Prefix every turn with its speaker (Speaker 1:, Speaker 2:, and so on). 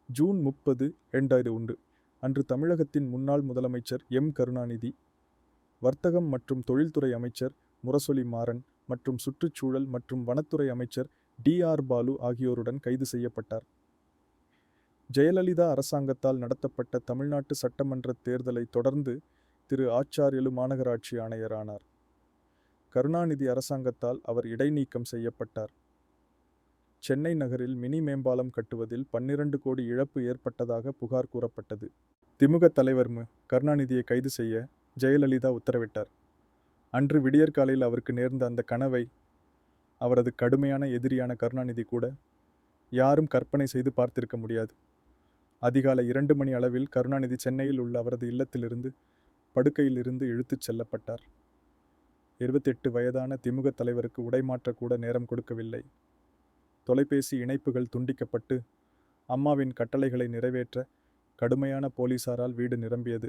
Speaker 1: June 30, 2001 அன்று தமிழகத்தின் முன்னாள் முதலமைச்சர் எம். கருணாநிதி, வர்த்தகம் மற்றும் தொழில்துறை அமைச்சர் முரசொலி மாறன் மற்றும் சுற்றுச்சூழல் மற்றும் வனத்துறை அமைச்சர் டி. ஆர். பாலு ஆகியோருடன் கைது செய்யப்பட்டார். ஜெயலலிதா அரசாங்கத்தால் நடத்தப்பட்ட தமிழ்நாட்டு சட்டமன்ற தேர்தலை தொடர்ந்து திரு. ஆச்சார்யலு மாநகராட்சி ஆணையர் ஆனார். கருணாநிதி அரசாங்கத்தால் அவர் இடைநீக்கம் செய்யப்பட்டார். சென்னை நகரில் மினி மேம்பாலம் கட்டுவதில் 12 கோடி இழப்பு ஏற்பட்டதாக புகார் கூறப்பட்டது. திமுக தலைவர் மு. கருணாநிதியை கைது செய்ய ஜெயலலிதா உத்தரவிட்டார். அன்று விடியற்காலையில் அவருக்கு நேர்ந்த அந்த கனவை அவரது கடுமையான எதிரியான கருணாநிதி கூட யாரும் கற்பனை செய்து பார்த்திருக்க முடியாது. அதிகாலை 2 மணி அளவில் கருணாநிதி சென்னையில் உள்ள அவரது இல்லத்திலிருந்து படுக்கையில் இருந்து இழுத்துச் செல்லப்பட்டார். 28 வயதான திமுக தலைவருக்கு உடை மாற்ற கூட நேரம் கொடுக்கவில்லை. தொலைபேசி இணைப்புகள் துண்டிக்கப்பட்டு அம்மாவின் கட்டளைகளை நிறைவேற்ற கடுமையான போலீசாரால் வீடு நிரம்பியது.